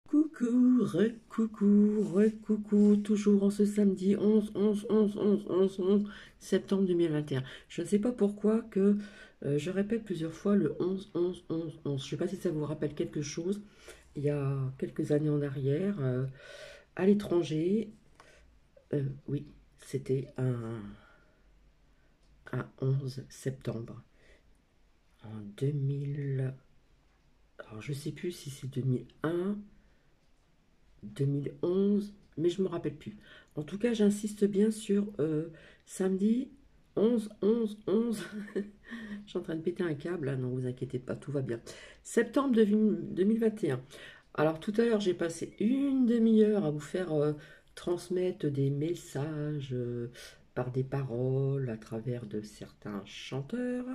Coucou, re-coucou, toujours en ce samedi 11 septembre 2021. Je ne sais pas pourquoi que je répète plusieurs fois le 11. Je ne sais pas si ça vous rappelle quelque chose. Il y a quelques années en arrière, à l'étranger, oui, c'était un 11 septembre en 2000. Alors je ne sais plus si c'est 2001. 2011, mais je ne me rappelle plus. En tout cas, j'insiste bien sur samedi 11. Je suis en train de péter un câble, là, non, vous inquiétez pas, tout va bien. Septembre 2021. Alors tout à l'heure, j'ai passé une demi-heure à vous faire transmettre des messages par des paroles à travers de certains chanteurs,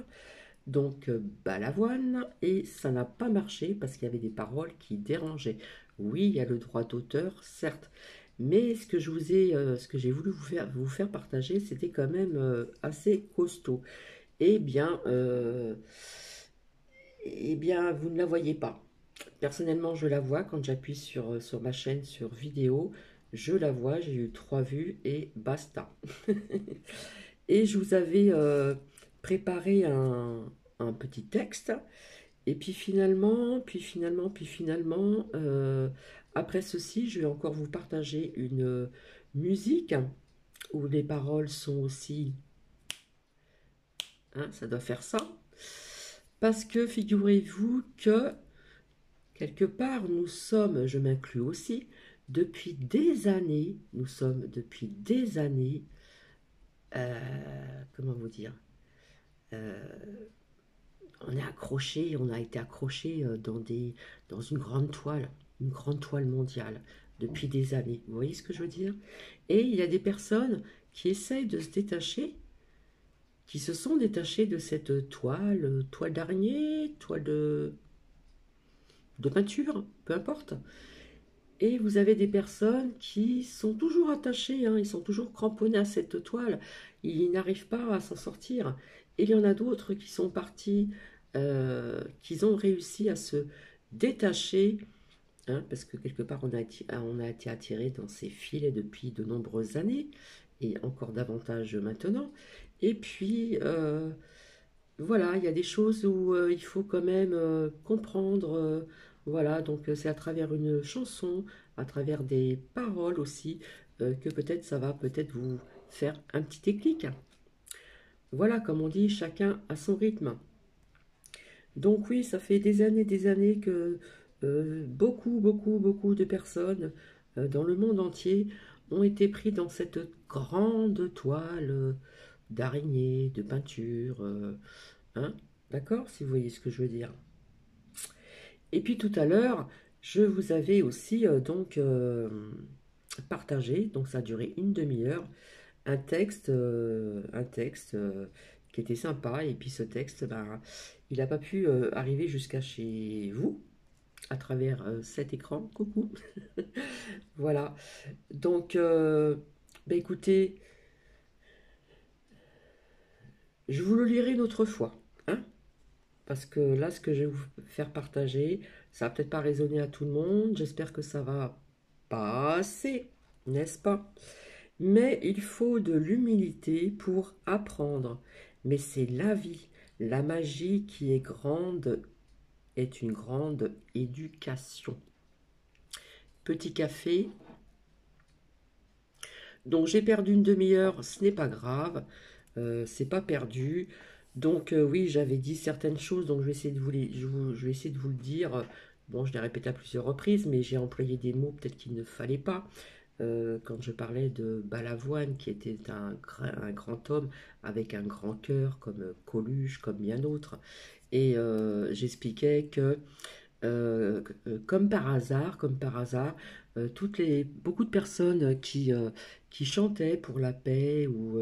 donc Balavoine, et ça n'a pas marché parce qu'il y avait des paroles qui dérangeaient. Oui, il y a le droit d'auteur, certes, mais ce que j'ai voulu vous faire partager, c'était quand même assez costaud. Eh bien, euh, eh bien, vous ne la voyez pas. Personnellement, je la vois quand j'appuie sur ma chaîne sur vidéo. Je la vois, j'ai eu 3 vues et basta. Et je vous avais préparé un petit texte. Et puis finalement, après ceci, je vais encore vous partager une musique où les paroles sont aussi, hein, ça doit faire ça. Parce que figurez-vous que quelque part, nous sommes, je m'inclus aussi, depuis des années, nous sommes depuis des années, comment vous dire, euh, on est accroché, on a été accroché dans une grande toile mondiale depuis des années. Vous voyez ce que je veux dire? Et il y a des personnes qui essayent de se détacher, qui se sont détachées de cette toile d'araignée, de peinture, peu importe. Et vous avez des personnes qui sont toujours attachées, hein, ils sont toujours cramponnés à cette toile, ils n'arrivent pas à s'en sortir. Et il y en a d'autres qui sont partis, qui ont réussi à se détacher, hein, parce que quelque part on a été attiré dans ces filets depuis de nombreuses années, et encore davantage maintenant. Et puis, voilà, il y a des choses où il faut quand même comprendre. Voilà, donc c'est à travers une chanson, à travers des paroles aussi, que peut-être ça va peut-être vous faire un petit déclic. Voilà, comme on dit, chacun à son rythme. Donc oui, ça fait des années que beaucoup de personnes dans le monde entier ont été pris dans cette grande toile d'araignée, de peinture. Hein, d'accord, si vous voyez ce que je veux dire. Et puis tout à l'heure, je vous avais aussi partagé, donc ça a duré une demi-heure, un texte qui était sympa. Et puis ce texte, ben, il n'a pas pu arriver jusqu'à chez vous à travers cet écran. Coucou. Voilà. Donc, ben écoutez, je vous le lirai une autre fois, hein, parce que là, ce que je vais vous faire partager, ça va peut-être pas résonner à tout le monde. J'espère que ça va passer, n'est-ce pas? Mais il faut de l'humilité pour apprendre. Mais c'est la vie. La magie qui est grande est une grande éducation. Petit café. Donc j'ai perdu une demi-heure, ce n'est pas grave. C'est pas perdu. Donc oui, j'avais dit certaines choses, donc je vais essayer de je vais essayer de vous le dire. Bon, je l'ai répété à plusieurs reprises, mais j'ai employé des mots peut-être qu'il ne fallait pas. Quand je parlais de Balavoine, qui était un grand homme avec un grand cœur, comme Coluche, comme bien d'autres. Et j'expliquais que comme par hasard, beaucoup de personnes qui chantaient pour la paix ou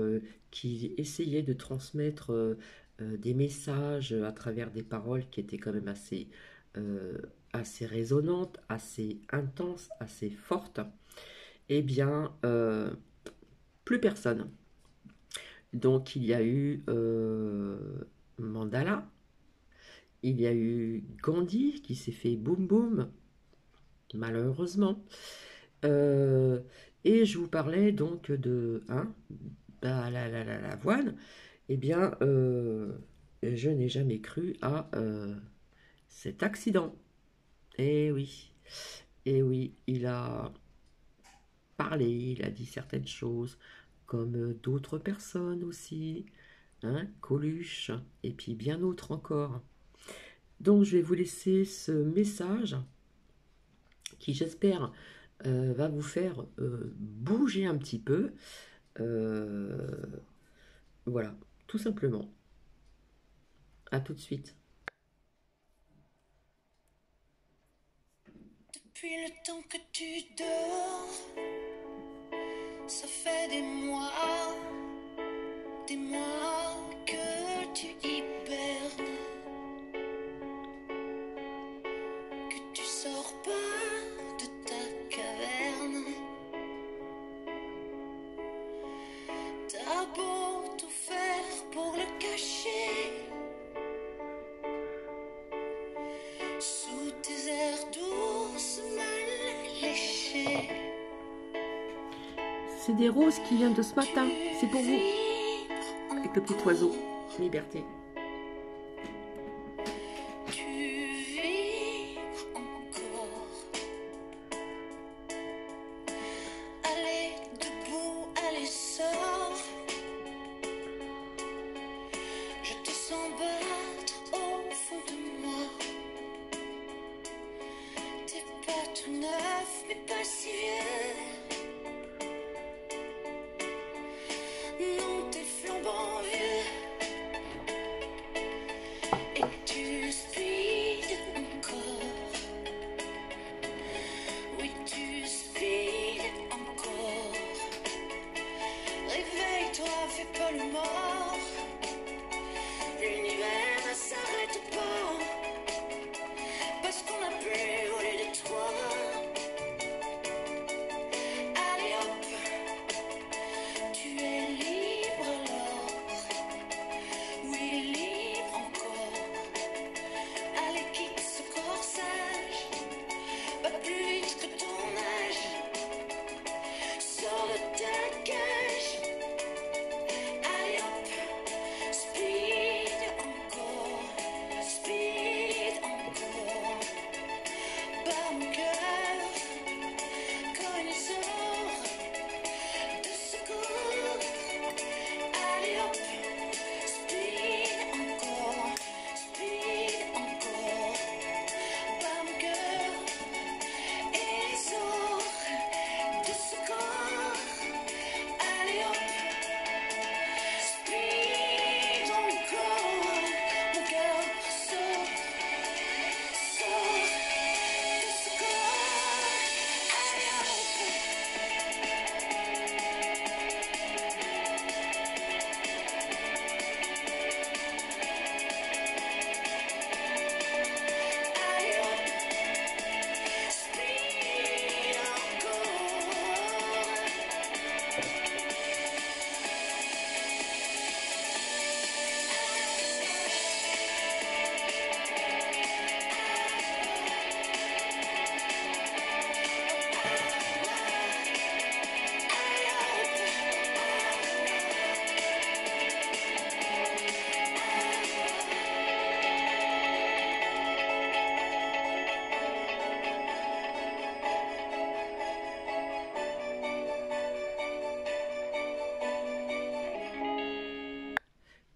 qui essayaient de transmettre des messages à travers des paroles qui étaient quand même euh, assez résonantes, assez intenses, assez fortes, eh bien, plus personne. Donc il y a eu Mandala, il y a eu Gandhi qui s'est fait boum boum. malheureusement. Euh, et je vous parlais donc de hein, bah, l'avoine. Eh bien, je n'ai jamais cru à cet accident. Eh oui, eh oui, il a parlé, il a dit certaines choses, comme d'autres personnes aussi, hein, Coluche, et puis bien d'autres encore. Donc, je vais vous laisser ce message qui, j'espère, va vous faire bouger un petit peu. Euh, voilà, tout simplement. À tout de suite. Depuis le temps que tu dors, ça fait des mois que tu hibernes, que tu sors pas de ta caverne. T'as beau tout faire pour le cacher, sous tes airs d'ours mal léchés. C'est des roses qui viennent de ce matin. C'est pour vous. Avec le petit oiseau. Liberté. Tu vibres encore. Allez, debout, allez, sors. Je te sens battre au fond de moi. T'es pas tout neuf, mais pas si vieux. Non, t'es flambant vieux. Et tu speed encore. Oui, tu speed encore. Réveille-toi, fais pas le mort. L'univers ne s'arrête pas. Parce qu'on a pu voler de toi. Allez hop, tu es libre alors. Oui, libre encore. Allez, quitte ce corsage. Pas plus vite que ton âge. Sors de ta cage. Allez hop, speed encore. Speed encore. Bas mon cœur, connaisseur de secours. Allez hop, speed encore. Speed encore. Bas mon cœur. Et sort de ce corps. Allez hop, speed encore. Mon cœur sort de ce corps. Allez hop. Allez hop, speed encore.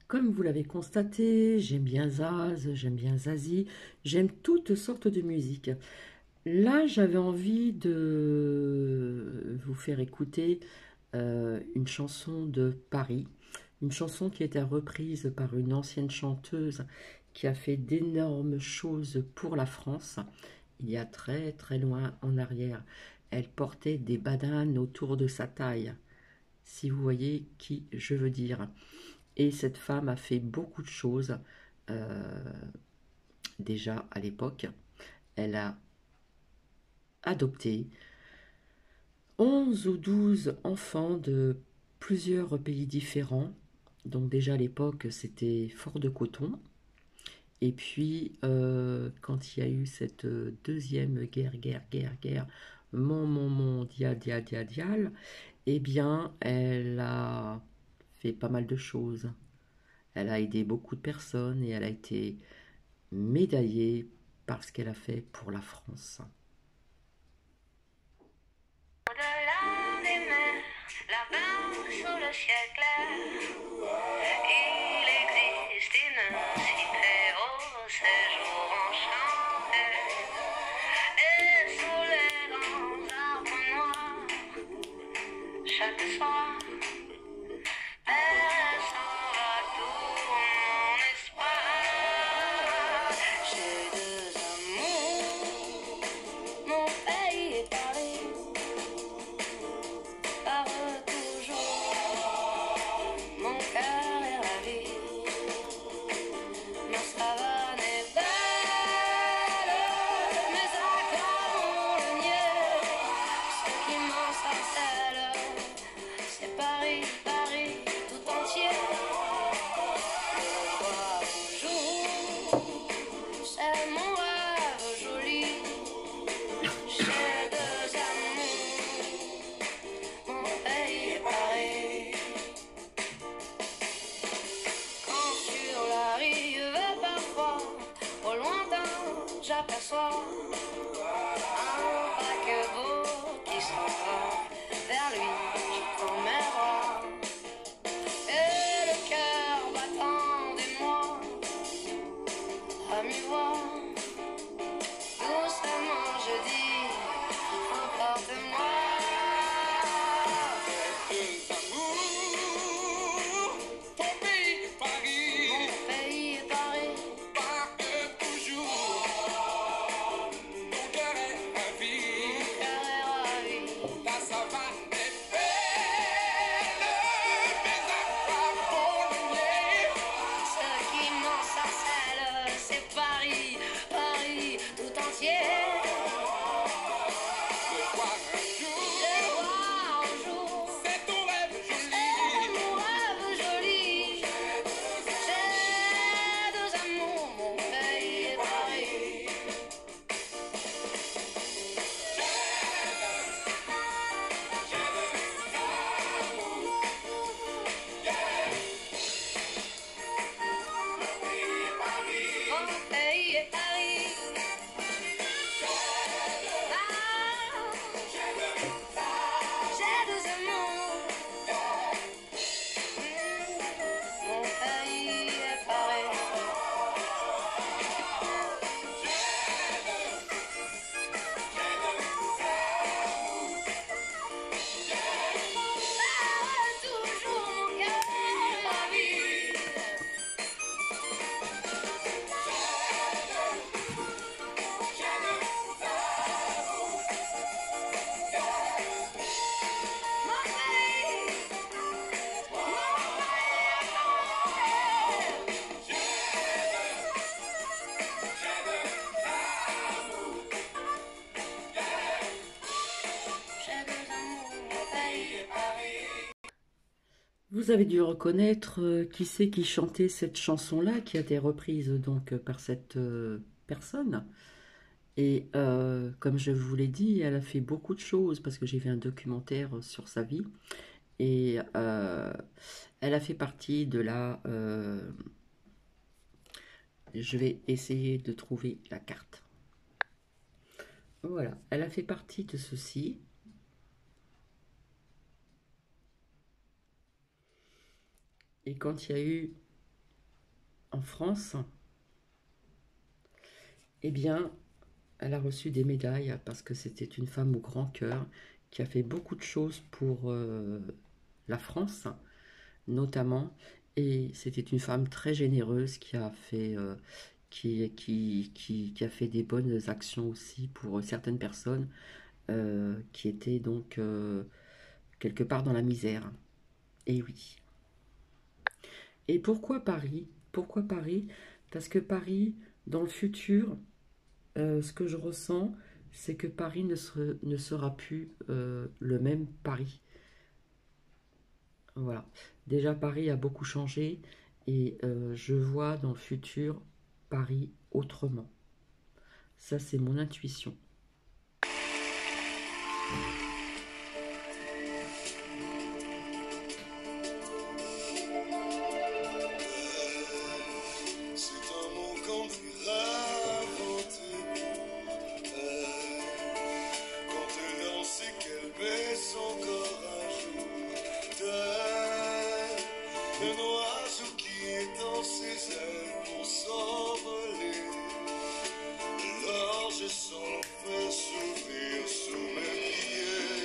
Comme vous l'avez constaté, j'aime bien Zaz, j'aime bien Zazie, j'aime toutes sortes de musique. Là, j'avais envie de vous faire écouter une chanson de Paris, une chanson qui a été reprise par une ancienne chanteuse qui a fait d'énormes choses pour la France. Il y a très très loin en arrière, elle portait des bananes autour de sa taille, si vous voyez qui je veux dire. Et cette femme a fait beaucoup de choses euh, déjà à l'époque. Elle a adopté 11 ou 12 enfants de plusieurs pays différents. Donc déjà à l'époque, c'était fort de coton. Et puis, quand il y a eu cette deuxième guerre, mondiale, eh bien, elle a fait pas mal de choses. Elle a aidé beaucoup de personnes et elle a été médaillée par ce qu'elle a fait pour la France. Au-delà des mers, là-bas sous le ciel clair, il existe une cité au séjour enchanté. Et sous les grands arbres noirs, chaque soir, elle s'en va tout mon espoir. J'ai deux amours, mon pays et Paris, par toujours, mon cœur est ravi. Ma savane est belle, mes accords le nier. Ce qui m'ensorcelle, c'est Paris, Paris tout entier. Le soir au jour, c'est mon rêve joli. J'ai deux amours, mon pays est Paris. Quand sur la rive parfois, au lointain, j'aperçois un paquebot qui s'en va. Vers lui, je prends mes rois. Et le cœur battant d'émoi, à mi-voix, doucement je dis, emporte-moi. Ton pays, Paris, Mon pays est Paris, part toujours. Ton cœur est ravi, mon cœur est ravi. ta savane est belle, mes aquas polonais. Ce qui m'ensorcelle, c'est Paris, Paris tout entier. Le voir un Le jour, voir un jour, c'est ton rêve c'est joli. mon rêve joli. J'ai deux amours, mon pays est Paris. Mon pays est Paris. Ah, j'ai deux amours. Mon pays est Paris. Toujours mon cœur est ravi. Mon pays, j'ai deux amours, mon pays est Paris. Vous avez dû reconnaître qui c'est qui chantait cette chanson-là, qui a été reprise donc par cette personne. Et comme je vous l'ai dit, elle a fait beaucoup de choses parce que j'ai fait un documentaire sur sa vie. Et elle a fait partie de la... je vais essayer de trouver la carte. Voilà, elle a fait partie de ceci. Et quand il y a eu en France, eh bien, elle a reçu des médailles parce que c'était une femme au grand cœur qui a fait beaucoup de choses pour la France, notamment. Et c'était une femme très généreuse qui a fait, qui a fait des bonnes actions aussi pour certaines personnes qui étaient donc quelque part dans la misère. Et oui. Et pourquoi Paris? Pourquoi Paris? Parce que Paris, dans le futur, ce que je ressens, c'est que Paris ne sera plus le même Paris. Voilà. Déjà, Paris a beaucoup changé et je vois dans le futur Paris autrement. Ça, c'est mon intuition. C'est un mot qu'on pourra inventer pour elle. Quand elle danse et qu'elle baisse encore un jour d'elle. Un oiseau qui étend ses ailes pour s'envoler. Alors je sens l'enfer s'ouvrir sous mes pieds.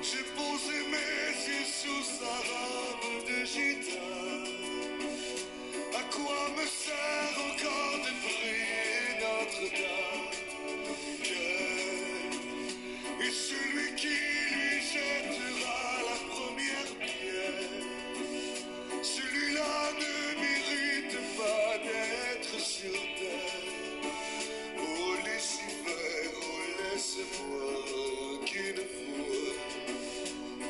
J'ai posé mes yeux sous sa robe de gitane. À quoi me sert encore de prier Notre-Dame? Quel est celui qui lui jettera la première pierre? Celui-là ne mérite pas d'être sur terre. Oh, Lucifer, oh, laisse-moi qu'une fois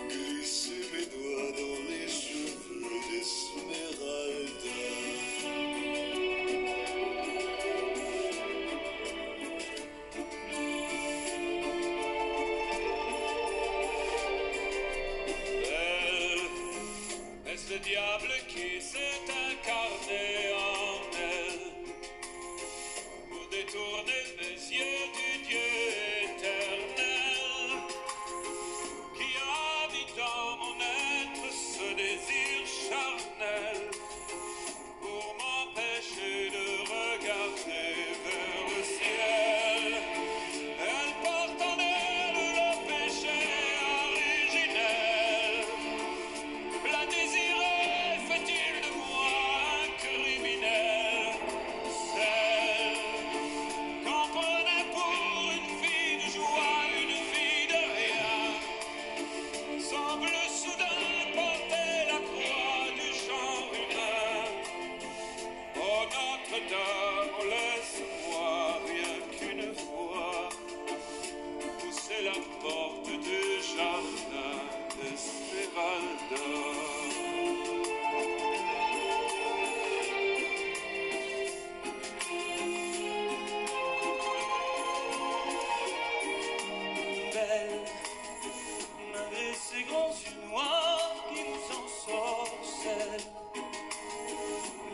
glisser mes doigts dans les cheveux d'Esmeralda. Elle, est-ce le diable qui s'est incarné en elle pour détourner mes yeux du Dieu éternel qui habite dans mon être ce désir charnel pour m'empêcher de regarder vers le ciel. Elle porte en elle le péché originel. La désirer fait-il de moi un criminel? Celle qu'on prenait pour une fille de joie, une fille de rien, semble soudain porter la croix du genre humain. Oh Notre-Dame, laisse-moi rien qu'une fois pousser la porte du jardin d'Esmeralda. Belle, malgré ses grands yeux noirs qui nous ensorcellent,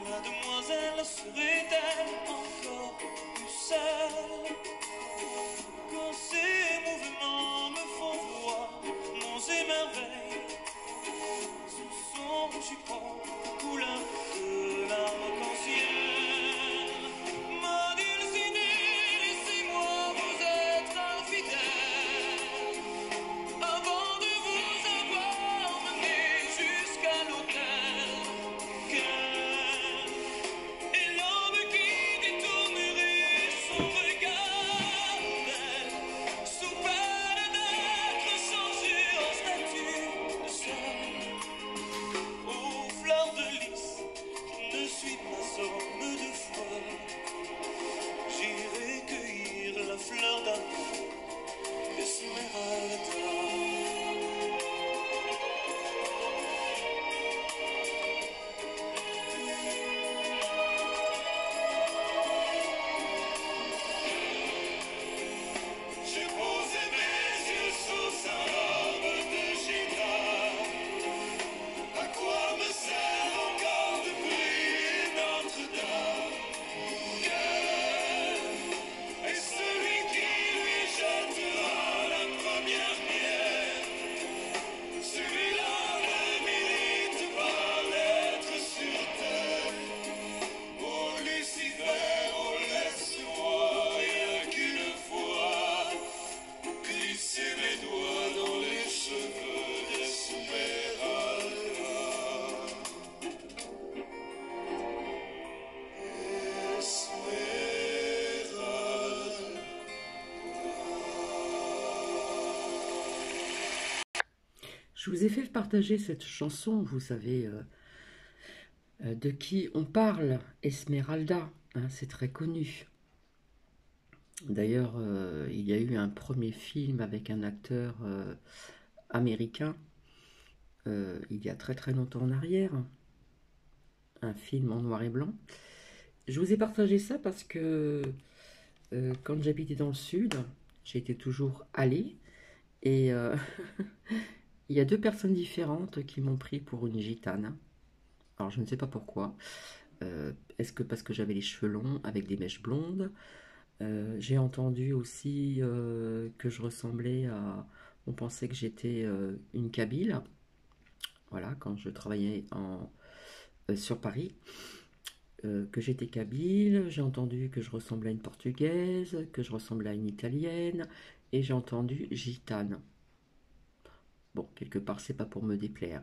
la demoiselle serait-elle encore plus seule? Quand ses mouvements me font voir monts et merveilles, sous son jupon couleur de l'arc-en-ciel. Ma dulcinée, laissez-moi vous être infidèle, avant de vous avoir mené jusqu'à l'autel. Quel est l'homme qui détournerait son regard d'elle, sous peine d'être changé en statue de sel? Ô fleur de lys, je ne suis pas homme de foi, j'irai cueillir la fleur d'amour d'Esmeralda. J'ai posé mes yeux sous sa robe de gitane. À quoi me sert encore de prier Notre-Dame? Quel est celui qui lui jettera la première pierre? Celui-là ne mérite pas d'être sur terre. Oh Lucifer, oh laisse-moi rien qu'une fois glisser mes doigts dans les cheveux d'Esmeralda. Je vous ai fait partager cette chanson, vous savez de qui on parle, Esmeralda, hein, c'est très connu. D'ailleurs, il y a eu un premier film avec un acteur américain, il y a très très longtemps en arrière, un film en noir et blanc, Je vous ai partagé ça parce que quand j'habitais dans le sud, j'étais toujours allée et il y a deux personnes différentes qui m'ont pris pour une gitane. Alors je ne sais pas pourquoi. Est-ce que parce que j'avais les cheveux longs avec des mèches blondes? J'ai entendu aussi que je ressemblais à... On pensait que j'étais une Kabyle. Voilà, quand je travaillais sur Paris. Que j'étais kabyle, j'ai entendu que je ressemblais à une portugaise, que je ressemblais à une italienne, et j'ai entendu gitane. Bon, quelque part, c'est pas pour me déplaire.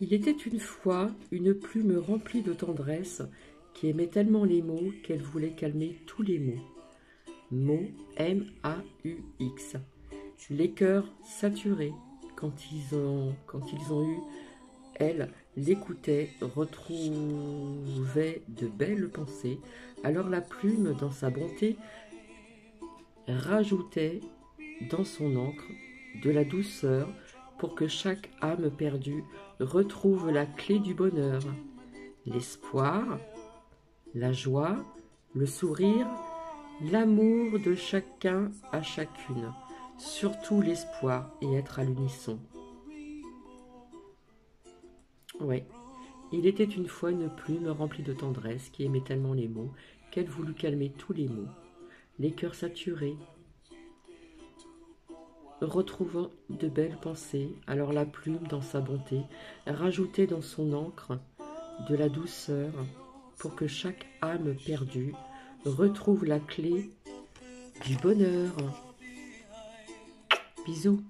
Il était une fois une plume remplie de tendresse qui aimait tellement les mots qu'elle voulait calmer tous les mots. Mots M-A-U-X. Les cœurs saturés quand ils ont eu, elle l'écoutait, retrouvait de belles pensées. Alors la plume, dans sa bonté, rajoutait dans son encre de la douceur pour que chaque âme perdue retrouve la clé du bonheur, l'espoir, la joie, le sourire, l'amour de chacun à chacune, surtout l'espoir et être à l'unisson. Ouais, il était une fois une plume remplie de tendresse qui aimait tellement les mots qu'elle voulut calmer tous les mots, les cœurs saturés, retrouvant de belles pensées. Alors la plume, dans sa bonté, rajoutait dans son encre de la douceur pour que chaque âme perdue retrouve la clé du bonheur. Bisous.